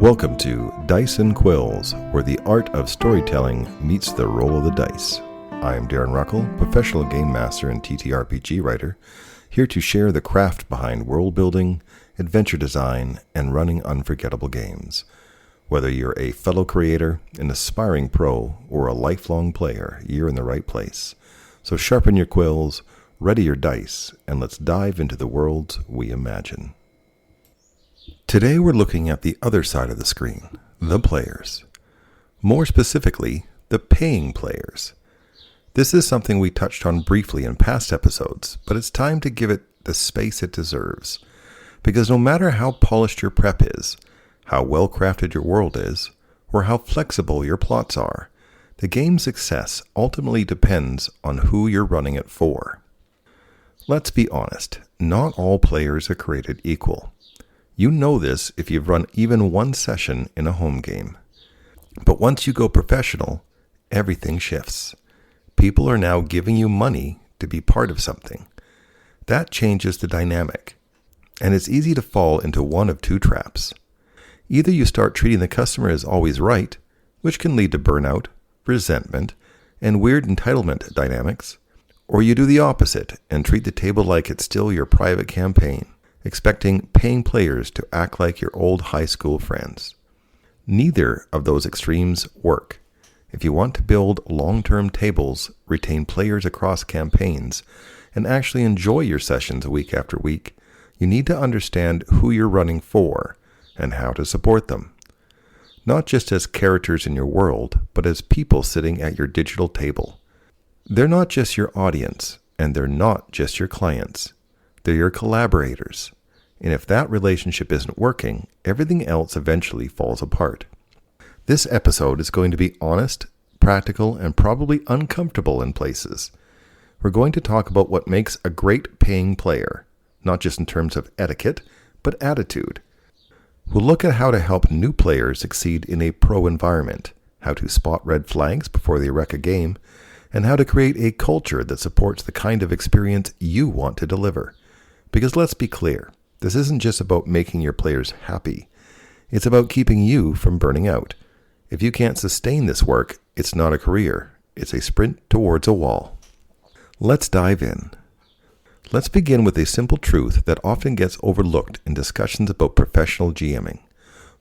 Welcome to Dice and Quills, where the art of storytelling meets the roll of the dice. I am Darren Ruckle, professional game master and TTRPG writer, here to share the craft behind world building, adventure design, and running unforgettable games. Whether you're a fellow creator, an aspiring pro, or a lifelong player, you're in the right place. So sharpen your quills, ready your dice, and let's dive into the worlds we imagine. Today we're looking at the other side of the screen, the players. More specifically, the paying players. This is something we touched on briefly in past episodes, but it's time to give it the space it deserves. Because no matter how polished your prep is, how well crafted your world is, or how flexible your plots are, the game's success ultimately depends on who you're running it for. Let's be honest, not all players are created equal. You know this if you've run even one session in a home game. But once you go professional, everything shifts. People are now giving you money to be part of something. That changes the dynamic, and it's easy to fall into one of two traps. Either you start treating the customer as always right, which can lead to burnout, resentment, and weird entitlement dynamics, or you do the opposite and treat the table like it's still your private campaign, expecting paying players to act like your old high school friends. Neither of those extremes work. If you want to build long-term tables, retain players across campaigns, and actually enjoy your sessions week after week, you need to understand who you're running for and how to support them. Not just as characters in your world, but as people sitting at your digital table. They're not just your audience, and they're not just your clients. They're your collaborators. And if that relationship isn't working, everything else eventually falls apart. This episode is going to be honest, practical, and probably uncomfortable in places. We're going to talk about what makes a great paying player, not just in terms of etiquette, but attitude. We'll look at how to help new players succeed in a pro environment, how to spot red flags before they wreck a game, and how to create a culture that supports the kind of experience you want to deliver. Because let's be clear, this isn't just about making your players happy. It's about keeping you from burning out. If you can't sustain this work, it's not a career. It's a sprint towards a wall. Let's dive in. Let's begin with a simple truth that often gets overlooked in discussions about professional GMing.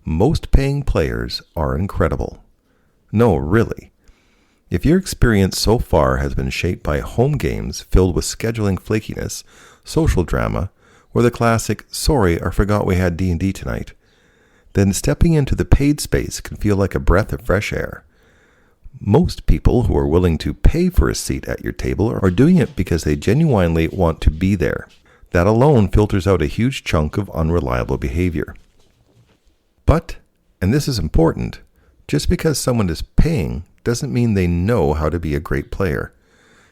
Most paying players are incredible. No, really. If your experience so far has been shaped by home games filled with scheduling flakiness, social drama, or the classic, sorry, I forgot we had D&D tonight, then stepping into the paid space can feel like a breath of fresh air. Most people who are willing to pay for a seat at your table are doing it because they genuinely want to be there. That alone filters out a huge chunk of unreliable behavior. But, and this is important, just because someone is paying doesn't mean they know how to be a great player.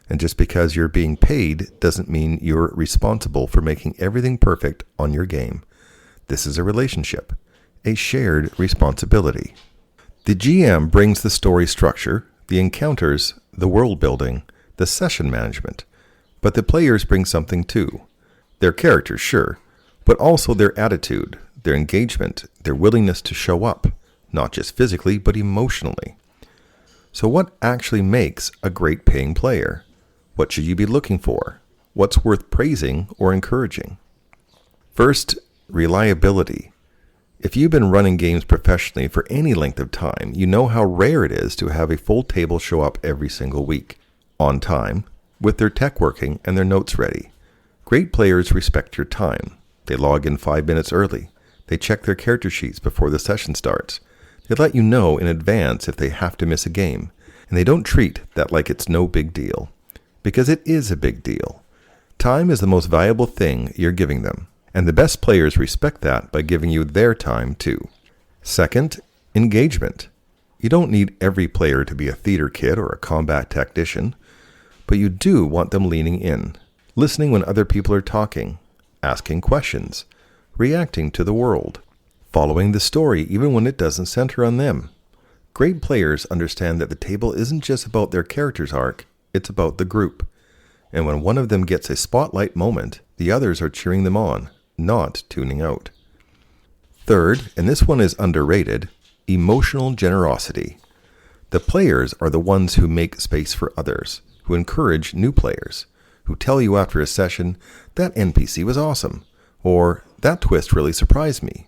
And just because you're being paid doesn't mean you're responsible for making everything perfect on your game. This is a relationship, a shared responsibility. The GM brings the story structure, the encounters, the world building, the session management. But the players bring something too. Their characters, sure, but also their attitude, their engagement, their willingness to show up, not just physically, but emotionally. So what actually makes a great paying player? What should you be looking for? What's worth praising or encouraging? First, reliability. If you've been running games professionally for any length of time, you know how rare it is to have a full table show up every single week, on time, with their tech working and their notes ready. Great players respect your time. They log in 5 minutes early. They check their character sheets before the session starts. They let you know in advance if they have to miss a game, and they don't treat that like it's no big deal. Because it is a big deal. Time is the most valuable thing you're giving them, and the best players respect that by giving you their time too. Second, engagement. You don't need every player to be a theater kid or a combat tactician, but you do want them leaning in, listening when other people are talking, asking questions, reacting to the world, following the story even when it doesn't center on them. Great players understand that the table isn't just about their character's arc, it's about the group. And when one of them gets a spotlight moment, the others are cheering them on, not tuning out. Third, and this one is underrated, emotional generosity. The players are the ones who make space for others, who encourage new players, who tell you after a session, that NPC was awesome, or that twist really surprised me.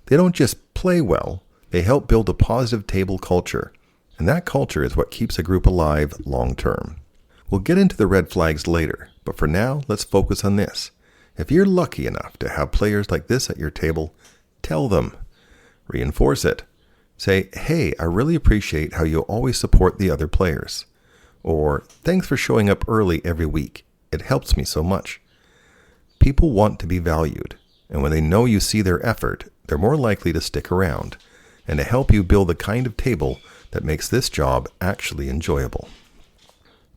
They don't just play well, they help build a positive table culture, and that culture is what keeps a group alive long term. We'll get into the red flags later, but for now, let's focus on this. If you're lucky enough to have players like this at your table, tell them. Reinforce it. Say, hey, I really appreciate how you always support the other players. Or, thanks for showing up early every week. It helps me so much. People want to be valued, and when they know you see their effort, they're more likely to stick around, and to help you build the kind of table that makes this job actually enjoyable.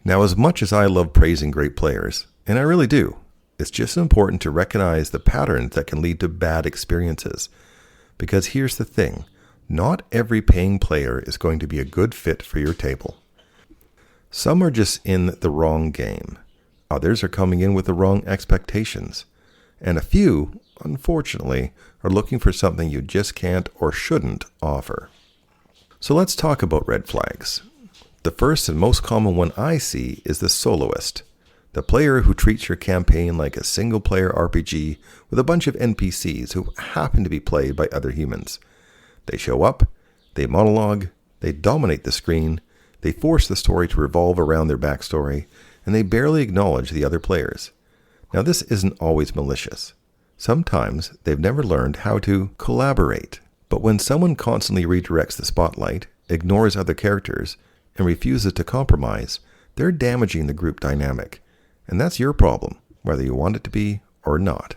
Now, as much as I love praising great players, and I really do, it's just important to recognize the patterns that can lead to bad experiences. Because here's the thing, not every paying player is going to be a good fit for your table. Some are just in the wrong game. Others are coming in with the wrong expectations. And a few, unfortunately, are looking for something you just can't or shouldn't offer. So let's talk about red flags. The first and most common one I see is the soloist. The player who treats your campaign like a single-player RPG with a bunch of NPCs who happen to be played by other humans. They show up, they monologue, they dominate the screen, they force the story to revolve around their backstory, and they barely acknowledge the other players. Now, this isn't always malicious. Sometimes they've never learned how to collaborate. But when someone constantly redirects the spotlight, ignores other characters, and refuses to compromise, they're damaging the group dynamic. And that's your problem, whether you want it to be or not.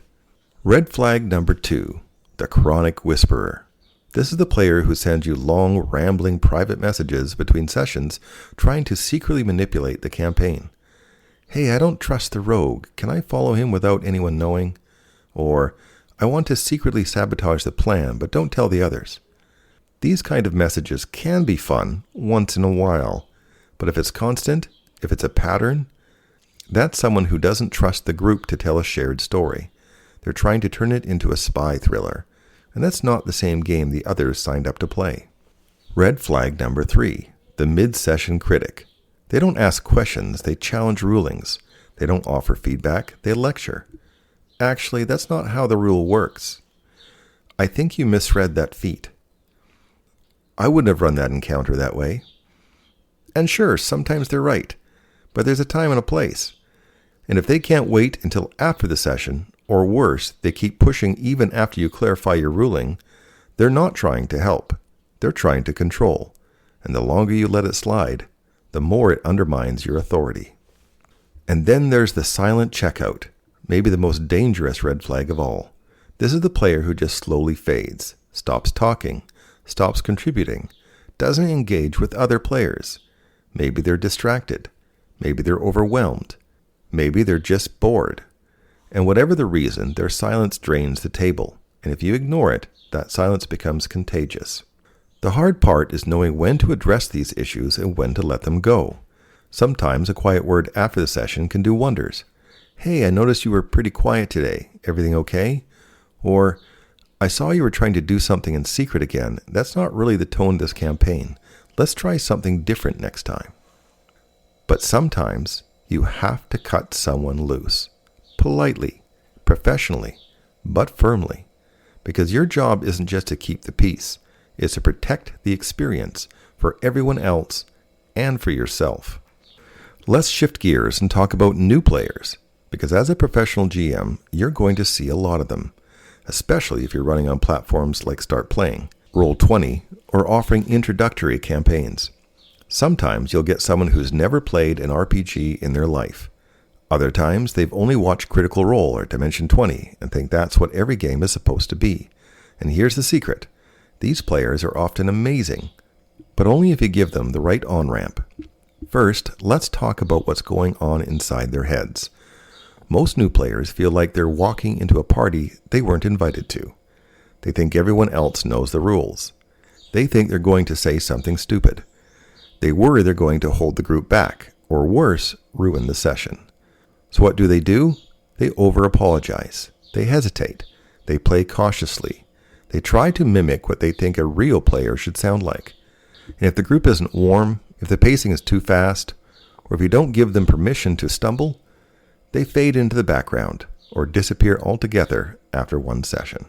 Red flag number 2, the chronic whisperer. This is the player who sends you long, rambling private messages between sessions trying to secretly manipulate the campaign. Hey, I don't trust the rogue. Can I follow him without anyone knowing? Or, I want to secretly sabotage the plan, but don't tell the others. These kind of messages can be fun once in a while, but if it's constant, if it's a pattern, that's someone who doesn't trust the group to tell a shared story. They're trying to turn it into a spy thriller, and that's not the same game the others signed up to play. Red flag number 3, the mid-session critic. They don't ask questions, they challenge rulings. They don't offer feedback, they lecture. Actually, that's not how the rule works. I think you misread that feat. I wouldn't have run that encounter that way. And sure, sometimes they're right, but there's a time and a place. And if they can't wait until after the session, or worse, they keep pushing even after you clarify your ruling, they're not trying to help. They're trying to control. And the longer you let it slide, the more it undermines your authority. And then there's the silent checkout, maybe the most dangerous red flag of all. This is the player who just slowly fades, stops talking, stops contributing, doesn't engage with other players. Maybe they're distracted. Maybe they're overwhelmed. Maybe they're just bored. And whatever the reason, their silence drains the table. And if you ignore it, that silence becomes contagious. The hard part is knowing when to address these issues and when to let them go. Sometimes a quiet word after the session can do wonders. Hey, I noticed you were pretty quiet today. Everything okay? Or, I saw you were trying to do something in secret again. That's not really the tone of this campaign. Let's try something different next time. But sometimes you have to cut someone loose. Politely, professionally, but firmly. Because your job isn't just to keep the peace. It's to protect the experience for everyone else and for yourself. Let's shift gears and talk about new players. Because as a professional GM, you're going to see a lot of them. Especially if you're running on platforms like Start Playing, Roll20, or offering introductory campaigns. Sometimes you'll get someone who's never played an RPG in their life. Other times they've only watched Critical Role or Dimension 20 and think that's what every game is supposed to be. And here's the secret. These players are often amazing, but only if you give them the right on-ramp. First, let's talk about what's going on inside their heads. Most new players feel like they're walking into a party they weren't invited to. They think everyone else knows the rules. They think they're going to say something stupid. They worry they're going to hold the group back, or worse, ruin the session. So what do? They over-apologize. They hesitate. They play cautiously. They try to mimic what they think a real player should sound like. And if the group isn't warm, if the pacing is too fast, or if you don't give them permission to stumble, they fade into the background or disappear altogether after one session.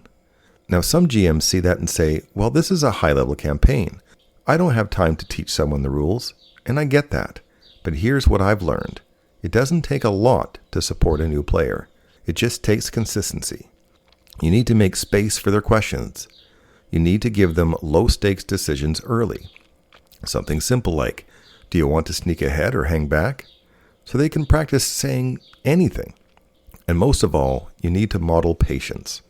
Now, some GMs see that and say, well, this is a high-level campaign. I don't have time to teach someone the rules, and I get that. But here's what I've learned. It doesn't take a lot to support a new player. It just takes consistency. You need to make space for their questions. You need to give them low-stakes decisions early. Something simple like, do you want to sneak ahead or hang back? So they can practice saying anything. And most of all, you need to model patience.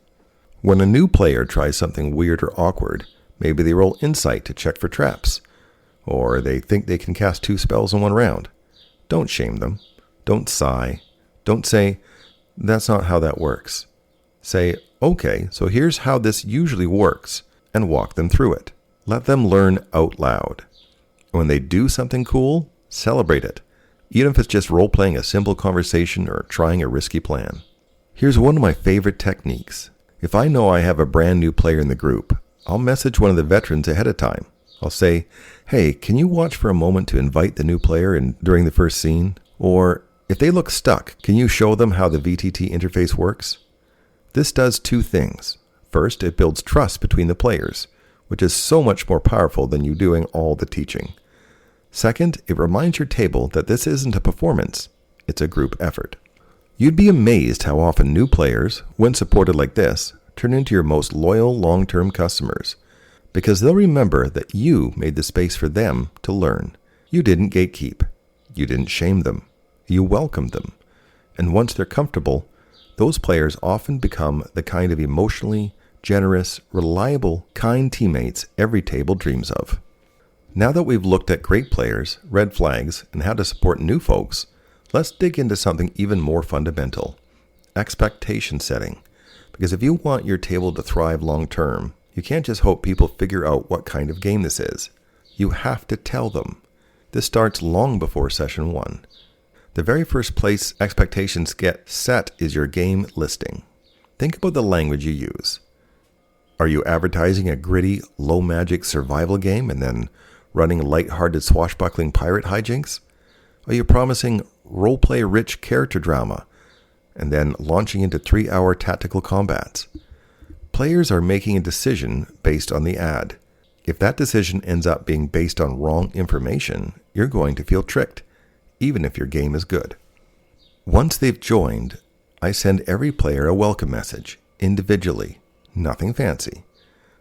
When a new player tries something weird or awkward, maybe they roll insight to check for traps, or they think they can cast 2 spells in one round. Don't shame them. Don't sigh. Don't say, that's not how that works. Say, okay, so here's how this usually works, and walk them through it. Let them learn out loud. When they do something cool, celebrate it, even if it's just role-playing a simple conversation or trying a risky plan. Here's one of my favorite techniques. If I know I have a brand new player in the group, I'll message one of the veterans ahead of time. I'll say, hey, can you watch for a moment to invite the new player in during the first scene? Or, if they look stuck, can you show them how the VTT interface works? This does 2 things. First, it builds trust between the players, which is so much more powerful than you doing all the teaching. Second, it reminds your table that this isn't a performance, it's a group effort. You'd be amazed how often new players, when supported like this, turn into your most loyal long-term customers, because they'll remember that you made the space for them to learn. You didn't gatekeep. You didn't shame them. You welcomed them. And once they're comfortable, those players often become the kind of emotionally generous, reliable, kind teammates every table dreams of. Now that we've looked at great players, red flags, and how to support new folks, let's dig into something even more fundamental: expectation setting. Because if you want your table to thrive long term, you can't just hope people figure out what kind of game this is. You have to tell them. This starts long before session 1. The very first place expectations get set is your game listing. Think about the language you use. Are you advertising a gritty, low-magic survival game and then running light-hearted swashbuckling pirate hijinks? Are you promising role-play-rich character drama and then launching into 3-hour tactical combats? Players are making a decision based on the ad. If that decision ends up being based on wrong information, you're going to feel tricked, even if your game is good. Once they've joined, I send every player a welcome message, individually. Nothing fancy,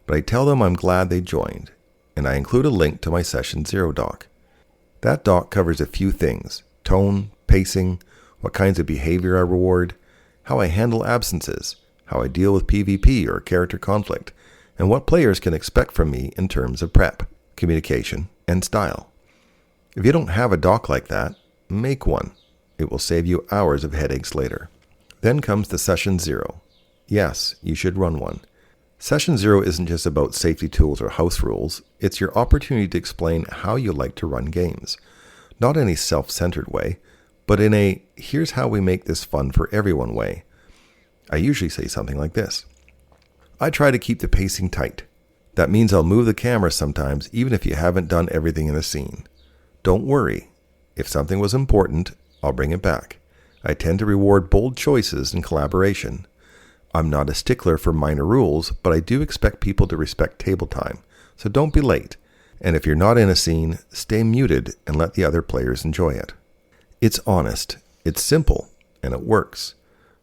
but I tell them I'm glad they joined, and I include a link to my Session 0 doc. That doc covers a few things: tone, pacing, what kinds of behavior I reward, how I handle absences, how I deal with PvP or character conflict, and what players can expect from me in terms of prep, communication, and style. If you don't have a doc like that, make one. It will save you hours of headaches later. Then comes the Session 0. Yes, you should run one. Session 0 isn't just about safety tools or house rules. It's your opportunity to explain how you like to run games. Not in a self-centered way, but in a here's how we make this fun for everyone way. I usually say something like this. I try to keep the pacing tight. That means I'll move the camera sometimes even if you haven't done everything in the scene. Don't worry. If something was important, I'll bring it back. I tend to reward bold choices and collaboration. I'm not a stickler for minor rules, but I do expect people to respect table time, so don't be late. And if you're not in a scene, stay muted and let the other players enjoy it. It's honest, it's simple, and it works.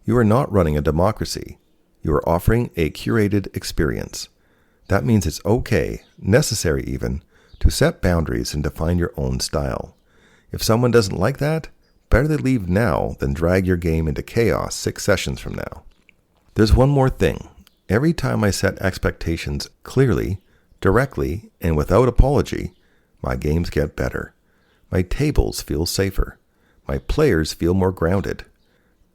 You are not running a democracy. You are offering a curated experience. That means it's okay, necessary even, to set boundaries and define your own style. If someone doesn't like that, better they leave now than drag your game into chaos 6 sessions from now. There's one more thing. Every time I set expectations clearly, directly, and without apology, my games get better. My tables feel safer. My players feel more grounded.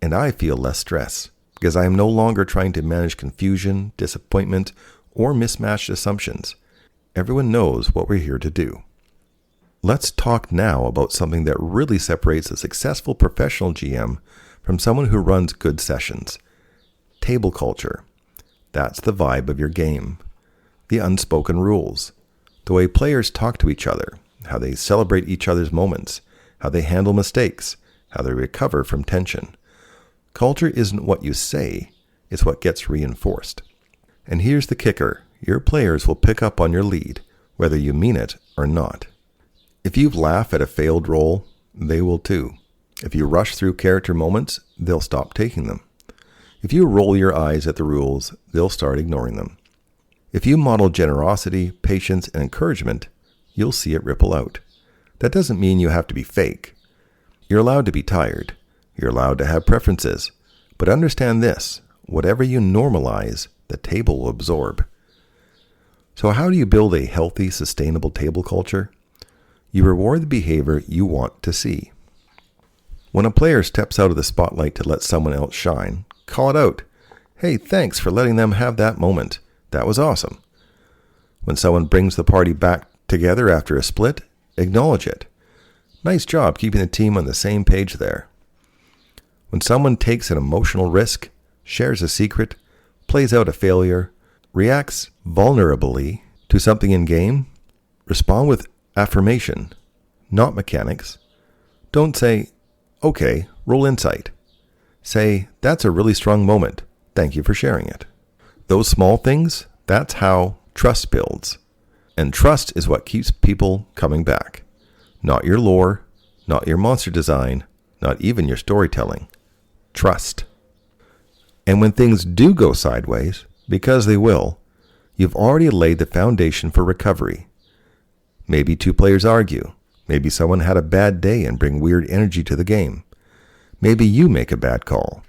And I feel less stress, because I am no longer trying to manage confusion, disappointment, or mismatched assumptions. Everyone knows what we're here to do. Let's talk now about something that really separates a successful professional GM from someone who runs good sessions. Table culture. That's the vibe of your game. The unspoken rules. The way players talk to each other, how they celebrate each other's moments, how they handle mistakes, how they recover from tension. Culture isn't what you say, it's what gets reinforced. And here's the kicker. Your players will pick up on your lead, whether you mean it or not. If you laugh at a failed roll, they will too. If you rush through character moments, they'll stop taking them. If you roll your eyes at the rules, they'll start ignoring them. If you model generosity, patience, and encouragement, you'll see it ripple out. That doesn't mean you have to be fake. You're allowed to be tired. You're allowed to have preferences. But understand this, whatever you normalize, the table will absorb. So how do you build a healthy, sustainable table culture? You reward the behavior you want to see. When a player steps out of the spotlight to let someone else shine, call it out. Hey, thanks for letting them have that moment. That was awesome. When someone brings the party back together after a split, acknowledge it. Nice job keeping the team on the same page there. When someone takes an emotional risk, shares a secret, plays out a failure, reacts vulnerably to something in game, respond with affirmation, not mechanics. Don't say, okay, roll insight. Say, that's a really strong moment. Thank you for sharing it. Those small things, that's how trust builds. And trust is what keeps people coming back. Not your lore, not your monster design, not even your storytelling. Trust. And when things do go sideways, because they will, you've already laid the foundation for recovery. Maybe two players argue. Maybe someone had a bad day and bring weird energy to the game. Maybe you make a bad call.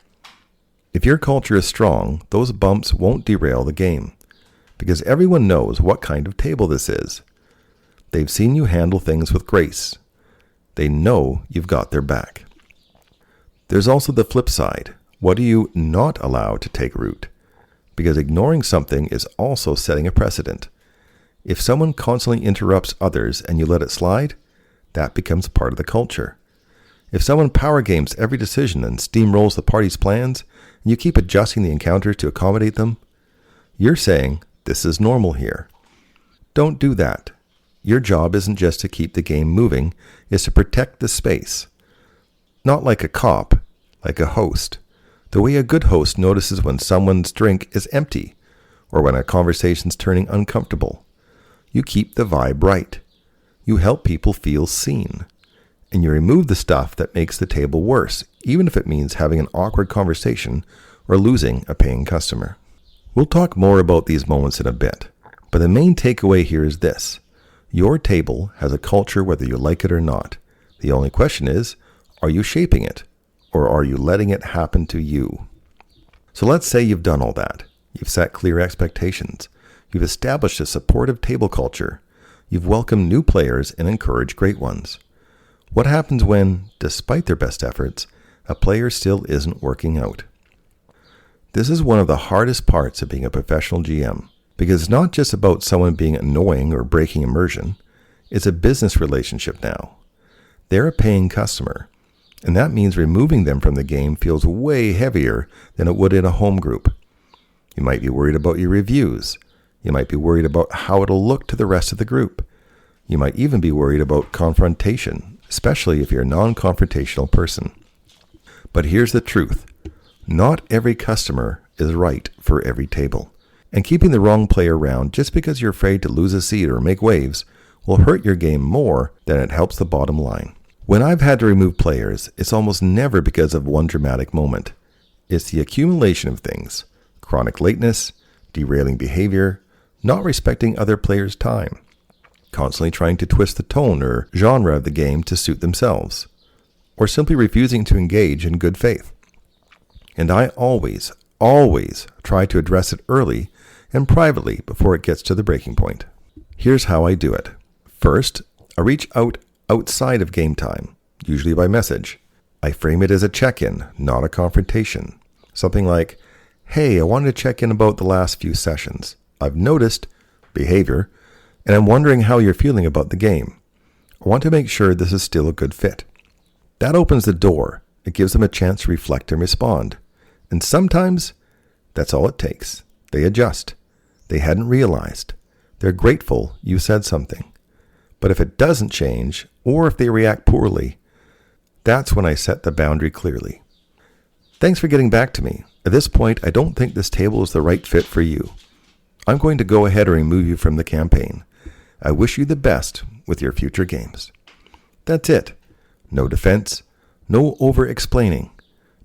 If your culture is strong, those bumps won't derail the game, because everyone knows what kind of table this is. They've seen you handle things with grace. They know you've got their back. There's also the flip side. What do you not allow to take root? Because ignoring something is also setting a precedent. If someone constantly interrupts others and you let it slide, that becomes part of the culture. If someone power games every decision and steamrolls the party's plans, and you keep adjusting the encounters to accommodate them, you're saying, this is normal here. Don't do that. Your job isn't just to keep the game moving, it's to protect the space. Not like a cop, like a host. The way a good host notices when someone's drink is empty, or when a conversation's turning uncomfortable. You keep the vibe right. You help people feel seen. And you remove the stuff that makes the table worse, even if it means having an awkward conversation or losing a paying customer. We'll talk more about these moments in a bit, but the main takeaway here is this. Your table has a culture whether you like it or not. The only question is, are you shaping it, or are you letting it happen to you? So let's say you've done all that. You've set clear expectations. You've established a supportive table culture. You've welcomed new players and encouraged great ones. What happens when, despite their best efforts, a player still isn't working out? This is one of the hardest parts of being a professional GM, because it's not just about someone being annoying or breaking immersion. It's a business relationship now. They're a paying customer, and that means removing them from the game feels way heavier than it would in a home group. You might be worried about your reviews. You might be worried about how it'll look to the rest of the group. You might even be worried about confrontation, especially if you're a non-confrontational person. But here's the truth. Not every customer is right for every table. And keeping the wrong player around just because you're afraid to lose a seat or make waves will hurt your game more than it helps the bottom line. When I've had to remove players, it's almost never because of one dramatic moment. It's the accumulation of things. Chronic lateness, derailing behavior, not respecting other players' time, constantly trying to twist the tone or genre of the game to suit themselves, or simply refusing to engage in good faith. And I always try to address it early and privately before it gets to the breaking point. Here's how I do it. First, I reach out outside of game time, usually by message. I frame it as a check-in, not a confrontation. Something like, hey, I wanted to check in about the last few sessions. I've noticed behavior, and I'm wondering how you're feeling about the game. I want to make sure this is still a good fit. That opens the door. It gives them a chance to reflect and respond. And sometimes, that's all it takes. They adjust. They hadn't realized. They're grateful you said something. But if it doesn't change, or if they react poorly, that's when I set the boundary clearly. Thanks for getting back to me. At this point, I don't think this table is the right fit for you. I'm going to go ahead and remove you from the campaign. I wish you the best with your future games. That's it. No defense, no over-explaining.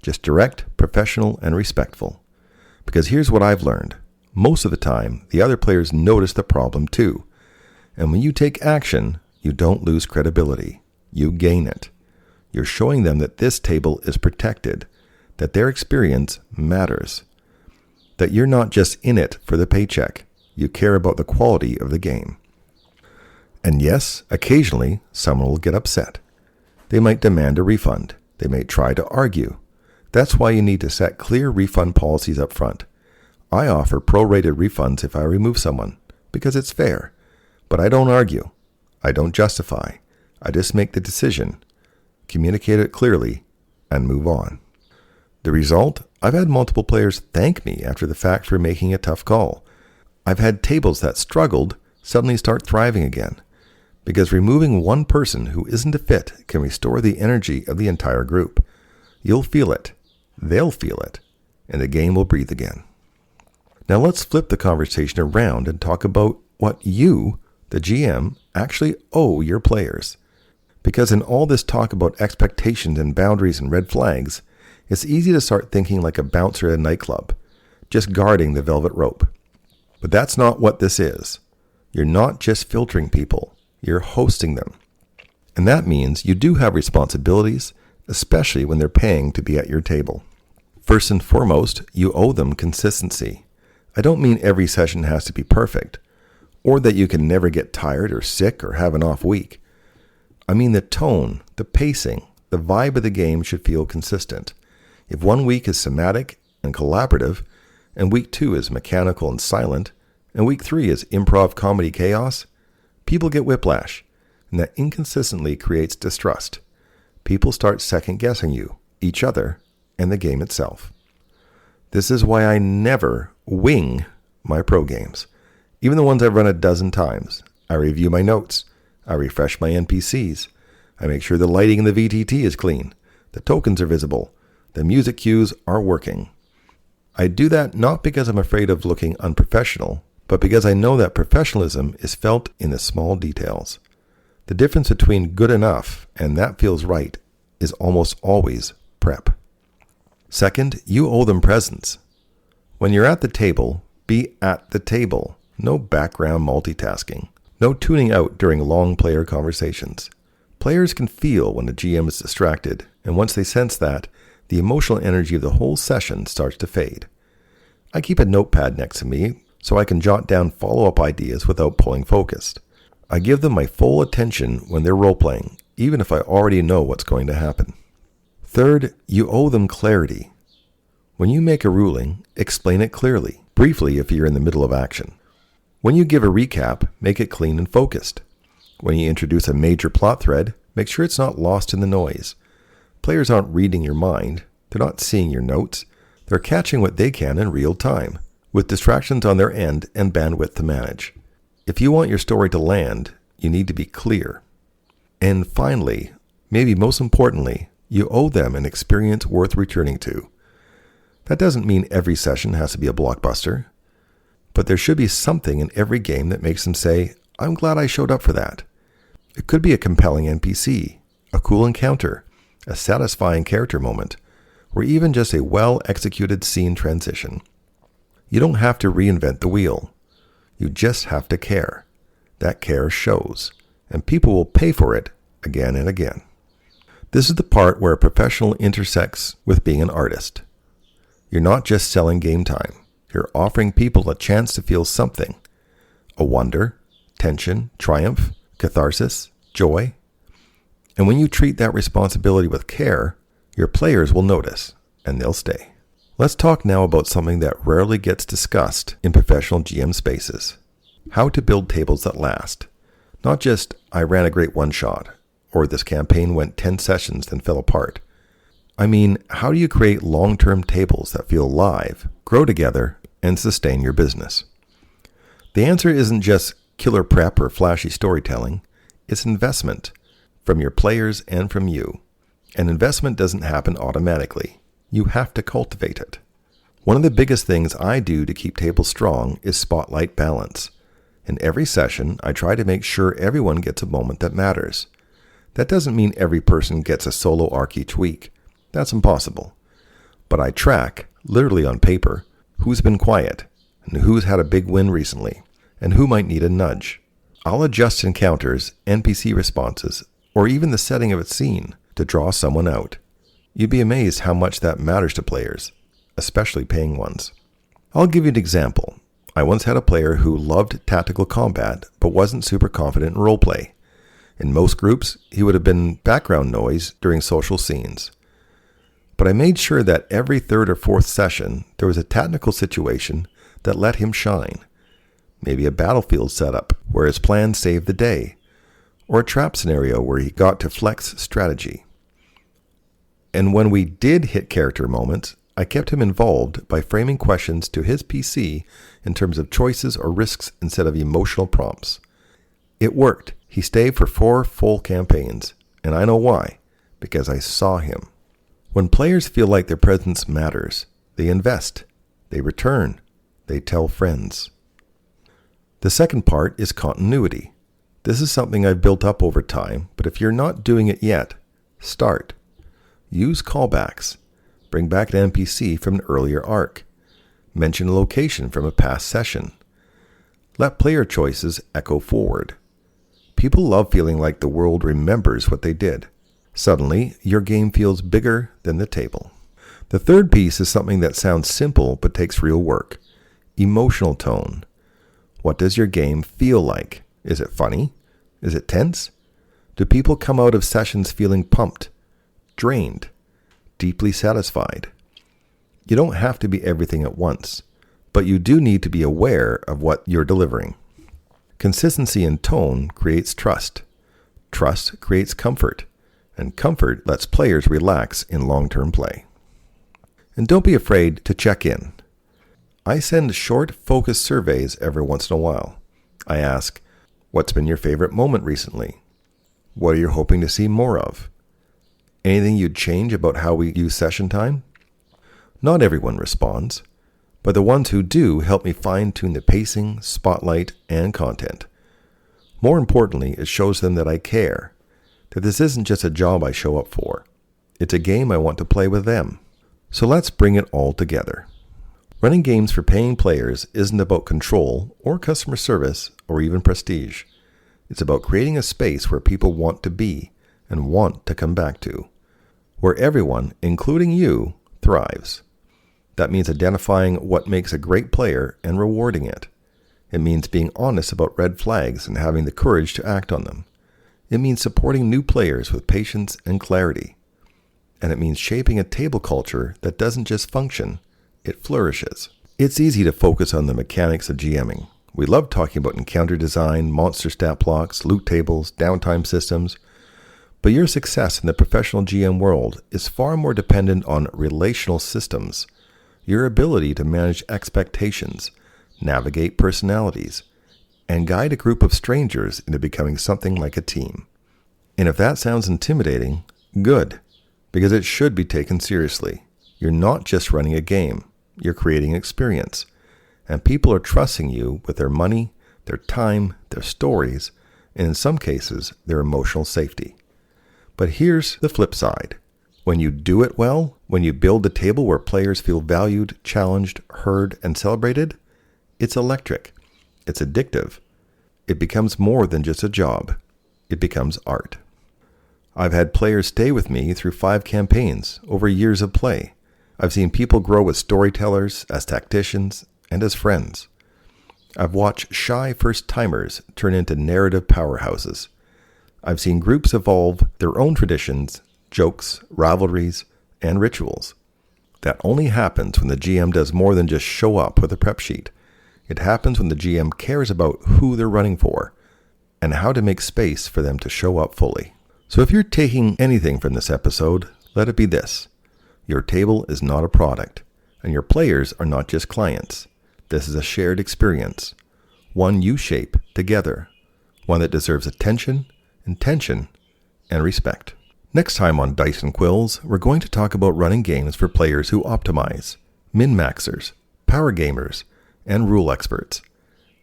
Just direct, professional, and respectful. Because here's what I've learned. Most of the time, the other players notice the problem too. And when you take action, you don't lose credibility. You gain it. You're showing them that this table is protected, that their experience matters, that you're not just in it for the paycheck. You care about the quality of the game. And yes, occasionally, someone will get upset. They might demand a refund. They may try to argue. That's why you need to set clear refund policies up front. I offer prorated refunds if I remove someone, because it's fair. But I don't argue. I don't justify. I just make the decision, communicate it clearly, and move on. The result? I've had multiple players thank me after the fact for making a tough call. I've had tables that struggled suddenly start thriving again, because removing one person who isn't a fit can restore the energy of the entire group. You'll feel it. They'll feel it. And the game will breathe again. Now let's flip the conversation around and talk about what you, the GM, actually owe your players. Because in all this talk about expectations and boundaries and red flags, it's easy to start thinking like a bouncer at a nightclub, just guarding the velvet rope. But that's not what this is. You're not just filtering people, you're hosting them. And that means you do have responsibilities, especially when they're paying to be at your table. First and foremost, you owe them consistency. I don't mean every session has to be perfect, or that you can never get tired or sick or have an off week. I mean the tone, the pacing, the vibe of the game should feel consistent. If 1 week is somatic and collaborative, and week 2 is mechanical and silent, and week 3 is improv comedy chaos, people get whiplash, and that inconsistently creates distrust. People start second-guessing you, each other, and the game itself. This is why I never wing my pro games. Even the ones I've run a dozen times. I review my notes. I refresh my NPCs. I make sure the lighting in the VTT is clean. The tokens are visible. The music cues are working. I do that not because I'm afraid of looking unprofessional, but because I know that professionalism is felt in the small details. The difference between good enough and that feels right is almost always prep. Second, you owe them presence. When you're at the table, be at the table. No background multitasking. No tuning out during long player conversations. Players can feel when the GM is distracted, and once they sense that, the emotional energy of the whole session starts to fade. I keep a notepad next to me so I can jot down follow-up ideas without pulling focused. I give them my full attention when they're role-playing, even if I already know what's going to happen. Third, you owe them clarity. When you make a ruling, explain it clearly, briefly if you're in the middle of action. When you give a recap, make it clean and focused. When you introduce a major plot thread, make sure it's not lost in the noise. Players aren't reading your mind. They're not seeing your notes. They're catching what they can in real time, with distractions on their end and bandwidth to manage. If you want your story to land, you need to be clear. And finally, maybe most importantly, you owe them an experience worth returning to. That doesn't mean every session has to be a blockbuster, but there should be something in every game that makes them say, I'm glad I showed up for that. It could be a compelling NPC, a cool encounter, a satisfying character moment, or even just a well-executed scene transition. You don't have to reinvent the wheel. You just have to care. That care shows, and people will pay for it again and again. This is the part where a professional intersects with being an artist. You're not just selling game time. You're offering people a chance to feel something. A wonder, tension, triumph, catharsis, joy. And when you treat that responsibility with care, your players will notice, and they'll stay. Let's talk now about something that rarely gets discussed in professional GM spaces. How to build tables that last. Not just, I ran a great one-shot, or this campaign went 10 sessions then fell apart. I mean, how do you create long-term tables that feel alive, grow together, and sustain your business? The answer isn't just killer prep or flashy storytelling. It's investment from your players and from you. An investment doesn't happen automatically. You have to cultivate it. One of the biggest things I do to keep tables strong is spotlight balance. In every session, I try to make sure everyone gets a moment that matters. That doesn't mean every person gets a solo arc each week. That's impossible. But I track, literally on paper, who's been quiet, and who's had a big win recently, and who might need a nudge. I'll adjust encounters, NPC responses, or even the setting of a scene to draw someone out. You'd be amazed how much that matters to players, especially paying ones. I'll give you an example. I once had a player who loved tactical combat, but wasn't super confident in roleplay. In most groups, he would have been background noise during social scenes. But I made sure that every third or fourth session, there was a technical situation that let him shine. Maybe a battlefield setup where his plan saved the day, or a trap scenario where he got to flex strategy. And when we did hit character moments, I kept him involved by framing questions to his PC in terms of choices or risks instead of emotional prompts. It worked. He stayed for 4 full campaigns, and I know why, because I saw him. When players feel like their presence matters, they invest, they return, they tell friends. The second part is continuity. This is something I've built up over time, but if you're not doing it yet, start. Use callbacks. Bring back an NPC from an earlier arc. Mention a location from a past session. Let player choices echo forward. People love feeling like the world remembers what they did. Suddenly, your game feels bigger than the table. The third piece is something that sounds simple but takes real work. Emotional tone. What does your game feel like? Is it funny? Is it tense? Do people come out of sessions feeling pumped, drained, deeply satisfied? You don't have to be everything at once, but you do need to be aware of what you're delivering. Consistency in tone creates trust. Trust creates comfort, and comfort lets players relax in long-term play. And don't be afraid to check in. I send short, focused surveys every once in a while. I ask, what's been your favorite moment recently? What are you hoping to see more of? Anything you'd change about how we use session time? Not everyone responds, but the ones who do help me fine-tune the pacing, spotlight, and content. More importantly, it shows them that I care, that this isn't just a job I show up for. It's a game I want to play with them. So let's bring it all together. Running games for paying players isn't about control or customer service or even prestige. It's about creating a space where people want to be and want to come back to, where everyone, including you, thrives. That means identifying what makes a great player and rewarding it. It means being honest about red flags and having the courage to act on them. It means supporting new players with patience and clarity. And it means shaping a table culture that doesn't just function, it flourishes. It's easy to focus on the mechanics of GMing. We love talking about encounter design, monster stat blocks, loot tables, downtime systems. But your success in the professional GM world is far more dependent on relational systems. Your ability to manage expectations, navigate personalities, and guide a group of strangers into becoming something like a team. And if that sounds intimidating, good, because it should be taken seriously. You're not just running a game, you're creating an experience, and people are trusting you with their money, their time, their stories, and in some cases, their emotional safety. But here's the flip side. When you do it well, when you build a table where players feel valued, challenged, heard, and celebrated, it's electric. It's addictive. It becomes more than just a job. It becomes art. I've had players stay with me through 5 campaigns over years of play. I've seen people grow as storytellers, as tacticians, and as friends. I've watched shy first-timers turn into narrative powerhouses. I've seen groups evolve their own traditions, jokes, rivalries, and rituals. That only happens when the GM does more than just show up with a prep sheet. It happens when the GM cares about who they're running for and how to make space for them to show up fully. So if you're taking anything from this episode, let it be this. Your table is not a product, and your players are not just clients. This is a shared experience, one you shape together, one that deserves attention, intention, and respect. Next time on Dice and Quills, we're going to talk about running games for players who optimize, min-maxers, power gamers, and rule experts.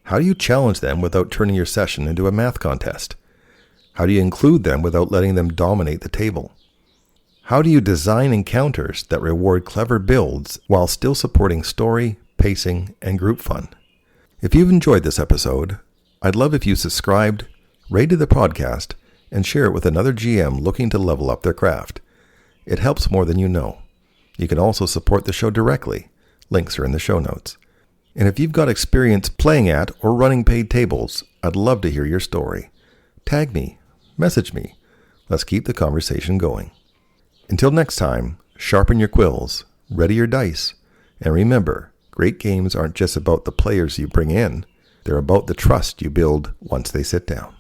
How do you challenge them without turning your session into a math contest? How do you include them without letting them dominate the table? How do you design encounters that reward clever builds while still supporting story, pacing, and group fun? If you've enjoyed this episode, I'd love if you subscribed, rated the podcast, and share it with another GM looking to level up their craft. It helps more than you know. You can also support the show directly. Links are in the show notes. And if you've got experience playing at or running paid tables, I'd love to hear your story. Tag me, message me. Let's keep the conversation going. Until next time, sharpen your quills, ready your dice, and remember, great games aren't just about the players you bring in, they're about the trust you build once they sit down.